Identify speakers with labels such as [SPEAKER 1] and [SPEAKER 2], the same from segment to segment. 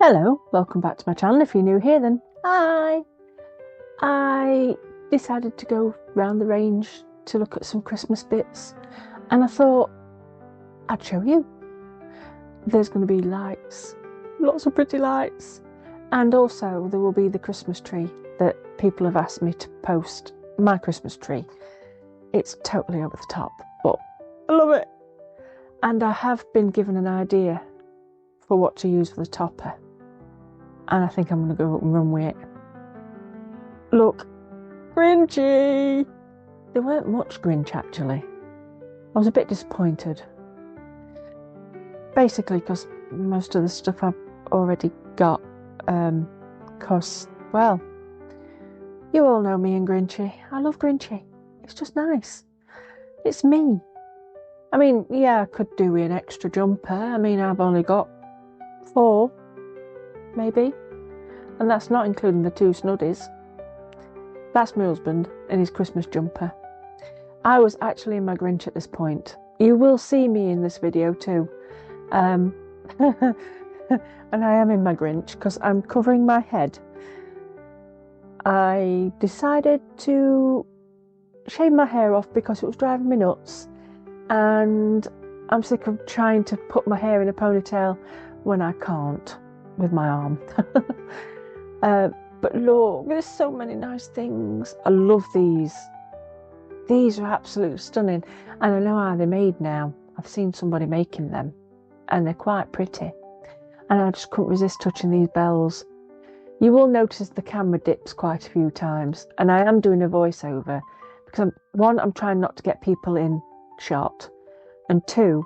[SPEAKER 1] Hello, welcome back to my channel. If you're new here, then hi. I decided to go round the range to look at some Christmas bits, and I thought I'd show you. There's going to be lights, lots of pretty lights, and also there will be the Christmas tree that people have asked me to post. My Christmas tree. It's totally over the top, but I love it. And I have been given an idea for what to use for the topper. And I think I'm going to go and run with it. Look, Grinchy! There weren't much Grinch, actually. I was a bit disappointed. Basically, because most of the stuff I've already got. Because, well, you all know me and Grinchy. I love Grinchy. It's just nice. It's me. I mean, yeah, I could do with an extra jumper. I mean, I've only got 4, maybe. And that's not including the 2 snuddies. That's my husband in his Christmas jumper. I was actually in my Grinch at this point. You will see me in this video too. And I am in my Grinch because I'm covering my head. I decided to shave my hair off because it was driving me nuts. And I'm sick of trying to put my hair in a ponytail when I can't with my arm. But look, there's so many nice things. I love these. These are absolutely stunning. And I know how they're made now. I've seen somebody making them. And they're quite pretty. And I just couldn't resist touching these bells. You will notice the camera dips quite a few times. And I am doing a voiceover. Because I'm trying not to get people in shot. And 2,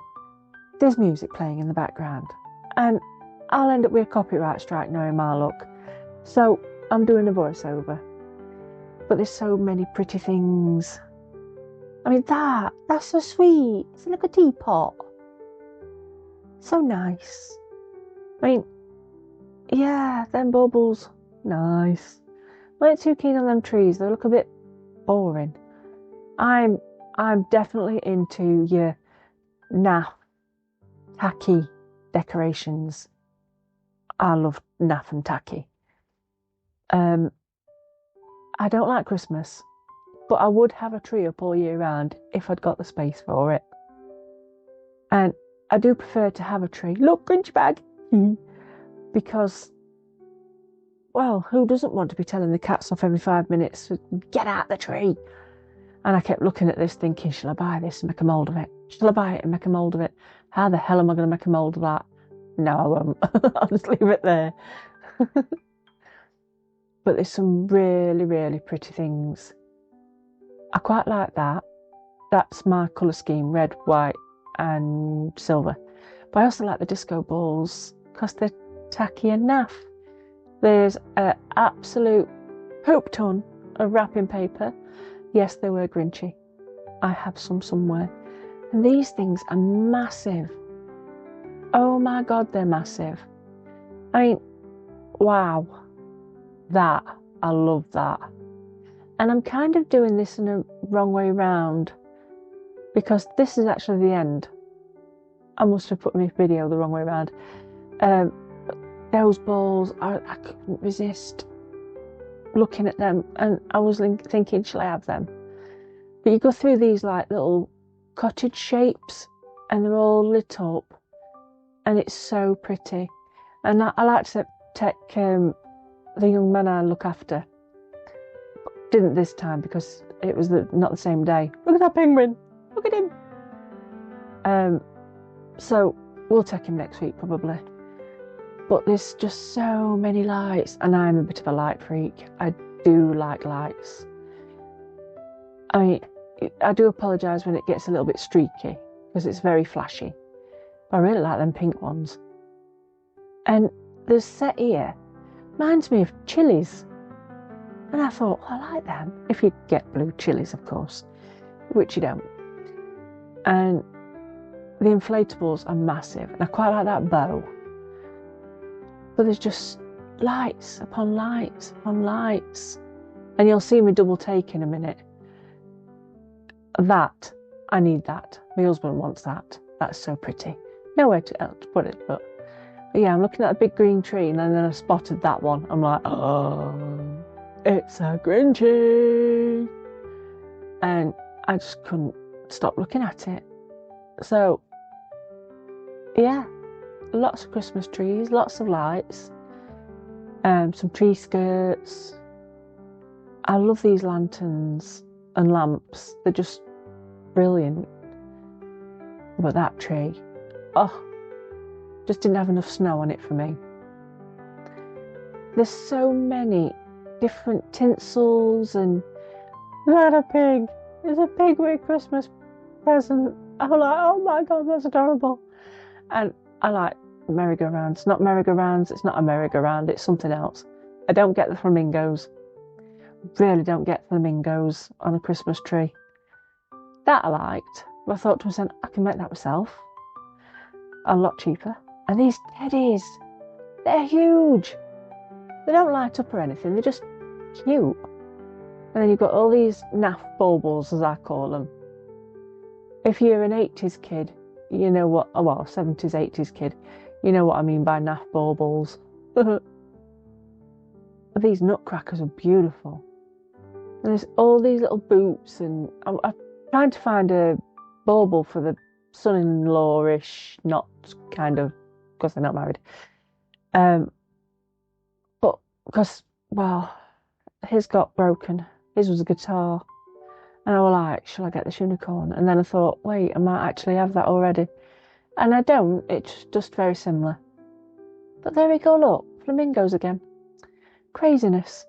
[SPEAKER 1] there's music playing in the background. And I'll end up with a copyright strike knowing my luck. So I'm doing a voiceover. But there's so many pretty things. I mean, that's so sweet. It's like a teapot. So nice. I mean, yeah, them bubbles. Nice. I ain't too keen on them trees. They look a bit boring. I'm definitely into your naff, tacky decorations. I love naff and tacky. I don't like Christmas, but I would have a tree up all year round if I'd got the space for it. And I do prefer to have a tree. Look, Grinch bag! Because, well, who doesn't want to be telling the cats off every 5 minutes to get out the tree? And I kept looking at this thinking, shall I buy this and make a mould of it? Shall I buy it and make a mould of it? How the hell am I going to make a mould of that? No, I won't. I'll just leave it there. But there's some really, really pretty things. I quite like that. That's my colour scheme, red, white and silver. But I also like the disco balls because they're tacky and naff. There's an absolute hoop ton of wrapping paper. Yes, they were Grinchy. I have some somewhere. And these things are massive. Oh my God, they're massive. I mean, wow. That, I love that. And I'm kind of doing this in a wrong way round because this is actually the end. I must have put my video the wrong way around. Those balls, I couldn't resist looking at them and I was thinking, shall I have them? But you go through these like little cottage shapes and they're all lit up and it's so pretty. And I like to take the young man I look after. Didn't this time because it was not the same day. Look at that penguin. Look at him. So we'll take him next week probably. But there's just so many lights and I'm a bit of a light freak. I do like lights. I mean, I do apologise when it gets a little bit streaky because it's very flashy. But I really like them pink ones. And the set here reminds me of chilies. And I thought, well, I like them. If you get blue chilies, of course, which you don't. And the inflatables are massive. And I quite like that bow. But there's just lights upon lights upon lights. And you'll see me double take in a minute. That, I need that. My husband wants that. That's so pretty. Nowhere else to put it, but yeah, I'm looking at a big green tree, and then I spotted that one. I'm like, oh, it's a Grinchy. And I just couldn't stop looking at it. So, yeah, lots of Christmas trees, lots of lights, some tree skirts. I love these lanterns and lamps. They're just brilliant. But that tree, oh, just didn't have enough snow on it for me. There's so many different tinsels, and is that a pig? It's a pig with a Christmas present. I'm like, oh my God, that's adorable. And I like merry-go-rounds. Not merry-go-rounds, it's not a merry-go-round, it's something else. I don't get the flamingos. Really don't get flamingos on a Christmas tree. That I liked. But I thought to myself, I can make that myself. A lot cheaper. And these teddies, they're huge. They don't light up or anything, they're just cute. And then you've got all these naff baubles, as I call them. If you're an 80s kid, you know what, oh, well, 70s, 80s kid, you know what I mean by naff baubles. These nutcrackers are beautiful. And there's all these little boots, and I'm trying to find a bauble for the son-in-law-ish, not kind of, because they're not married. But because, well, his got broken. His was a guitar. And I was like, shall I get this unicorn? And then I thought, wait, I might actually have that already. And I don't, it's just very similar. But there we go, look, flamingos again. Craziness.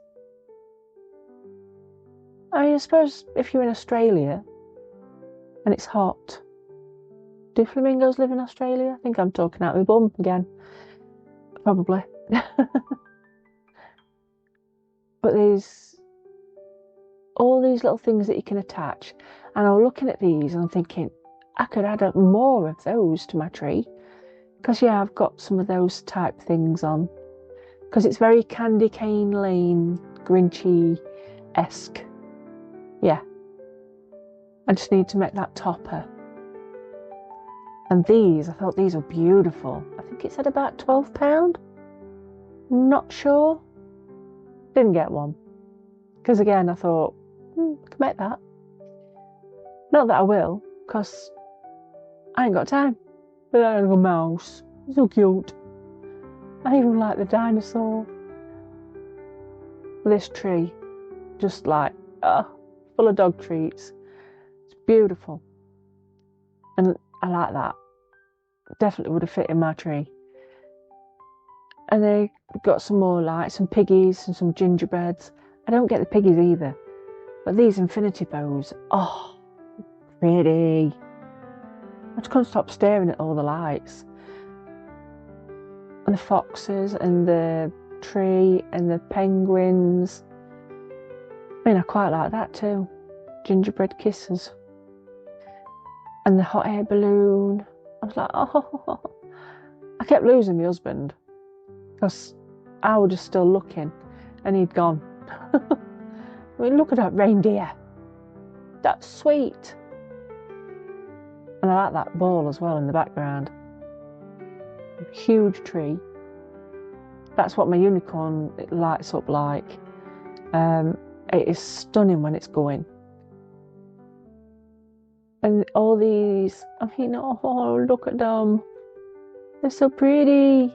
[SPEAKER 1] I mean, I suppose if you're in Australia and it's hot, do flamingos live in Australia? I think I'm talking out of my bum again. Probably. But there's all these little things that you can attach. And I was looking at these and I'm thinking, I could add up more of those to my tree. Because, yeah, I've got some of those type things on. Because it's very Candy Cane Lane, Grinchy-esque. Yeah. I just need to make that topper. And these, I thought these were beautiful. I think it said about £12. Not sure. Didn't get one. Because again, I thought, I can make that. Not that I will, because I ain't got time. But that little mouse, so cute. I even like the dinosaur. This tree, just like, full of dog treats. It's beautiful. And I like that. Definitely would have fit in my tree. And they got some more lights, some piggies and some gingerbreads. I don't get the piggies either. But these infinity bows, oh, pretty. I just couldn't stop staring at all the lights. And the foxes and the tree and the penguins. I mean, I quite like that too. Gingerbread kisses. And the hot air balloon. I was like, oh. I kept losing my husband. Because I was just still looking. And he'd gone. I mean, look at that reindeer. That's sweet. And I like that ball as well in the background. Huge tree. That's what my unicorn lights up like. It is stunning when it's going. And all these, I mean, oh, look at them. They're so pretty.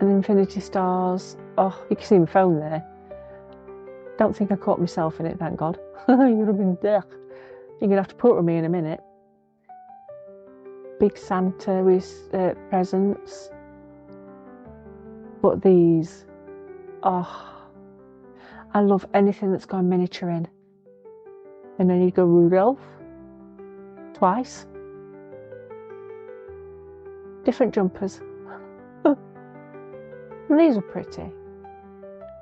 [SPEAKER 1] And infinity stars. Oh, you can see my phone there. Don't think I caught myself in it, thank God. You would have been there. You're going to have to put it with me in a minute. Big Santa with presents. But these, oh, I love anything that's got a miniature in. And then you go Rudolph, twice. Different jumpers. And these are pretty.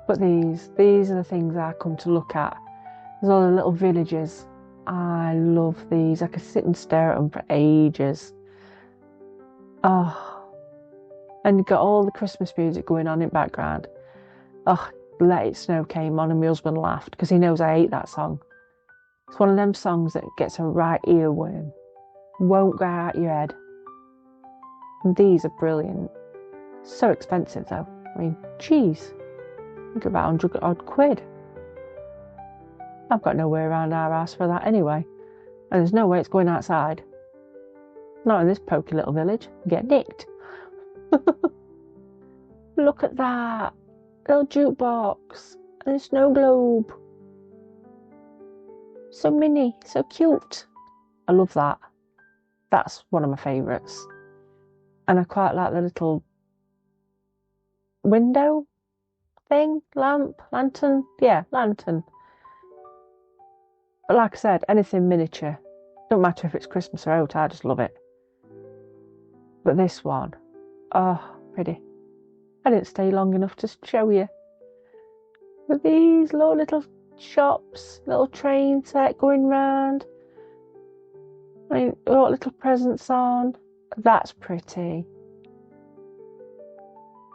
[SPEAKER 1] But these are the things I come to look at. There's all the little villages. I love these. I could sit and stare at them for ages. Oh. And you've got all the Christmas music going on in the background. Oh, Let It Snow came on and my husband laughed because he knows I hate that song. It's one of them songs that gets a right earworm. Won't go out your head. And these are brilliant. So expensive though. I mean, geez. I think about 100 odd quid. I've got no way around our house for that anyway. And there's no way it's going outside. Not in this pokey little village. You get nicked. Look at that. Little jukebox. And a snow globe. So mini. So cute. I love that. That's one of my favourites. And I quite like the little window thing. Lamp. Lantern. Yeah, lantern. But like I said, anything miniature. Don't matter if it's Christmas or out, I just love it. But this one, oh, pretty. I didn't stay long enough to show you. But these little shops, little train set going round. I mean, got little presents on. That's pretty.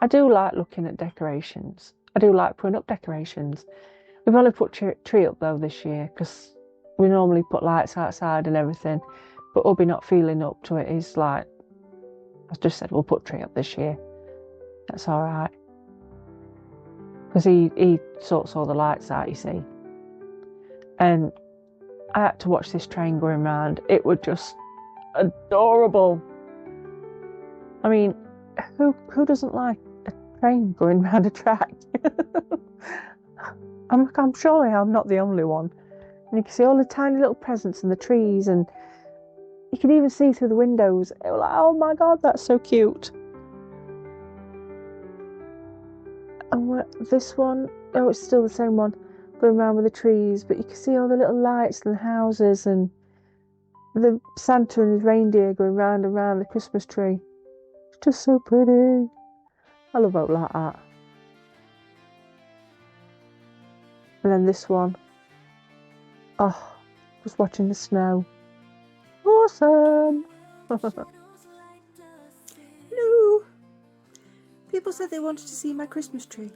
[SPEAKER 1] I do like looking at decorations. I do like putting up decorations. We've only put tree up though this year because we normally put lights outside and everything. But Hubby not feeling up to it is like, I just said we'll put tree up this year. That's all right. Because he sorts all the lights out, you see. And I had to watch this train going round. It was just adorable. I mean, who doesn't like a train going round a track? I'm surely I'm not the only one. And you can see all the tiny little presents and the trees, and you can even see through the windows. It was like, oh my God, that's so cute. And this one, oh, it's still the same one, going around with the trees, but you can see all the little lights and the houses and the Santa and his reindeer going round and round the Christmas tree. It's just so pretty. I love out like that. And then this one, oh, just watching the snow. Awesome! Hello! People said they wanted to see my Christmas tree.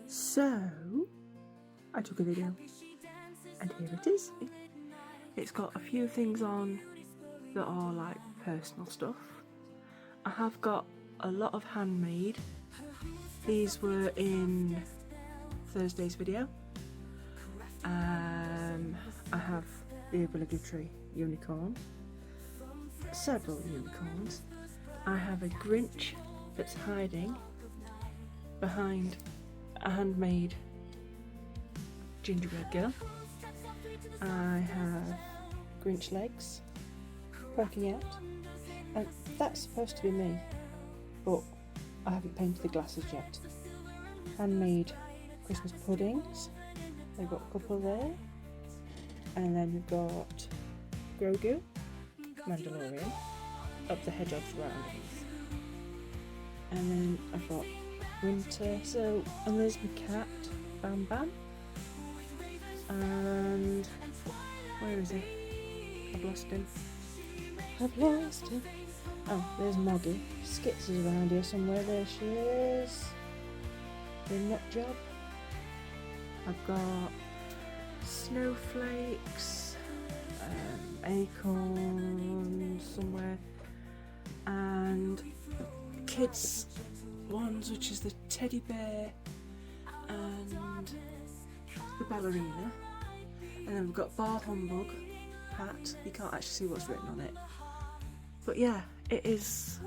[SPEAKER 1] So, I took a video. And here it is. It's got a few things on that are like personal stuff. I have got a lot of handmade. These were in Thursday's video. I have the obligatory unicorn, several unicorns. I have a Grinch that's hiding behind a handmade gingerbread girl. I have Grinch legs poking out, and that's supposed to be me, but I haven't painted the glasses yet. Handmade Christmas puddings. They've got a couple there. And then we've got Grogu, Mandalorian, up the hedgehog's round. And then I've got Winter, and there's my cat, Bam Bam. And where is he? I've lost him. Oh, there's Moggy. Skits is around here somewhere. There she is. The nut job. I've got snowflakes, acorns somewhere, and kids ones, which is the teddy bear and the ballerina. And then we've got Bar Humbug hat. You can't actually see what's written on it, but yeah, it is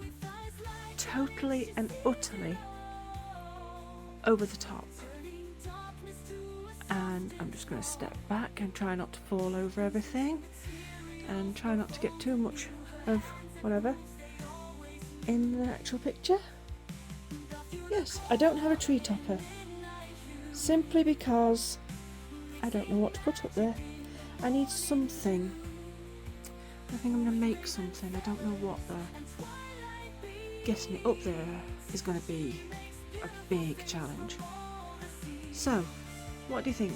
[SPEAKER 1] totally and utterly over the top. And I'm just going to step back and try not to fall over everything and try not to get too much of whatever in the actual picture. Yes, I don't have a tree topper, simply because I don't know what to put up there. I need something. I think I'm going to make something. I don't know what though. Getting it up there is going to be a big challenge. So, what do you think?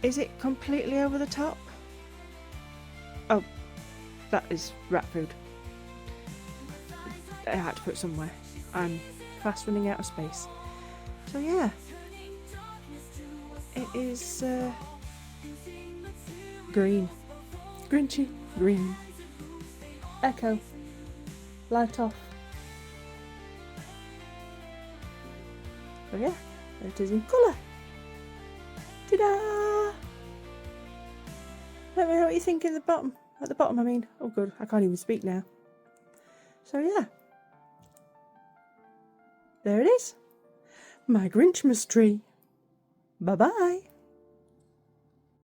[SPEAKER 1] Is it completely over the top? Oh, that is rat food. I had to put it somewhere. I'm fast running out of space. So yeah, it is green. Grinchy green. Echo. Light off.
[SPEAKER 2] So yeah, there it is in colour. Ta-da! Let me know what you think at the bottom. At the bottom, I mean. Oh good, I can't even speak now. So yeah. There it is. My Grinchmas tree. Bye-bye.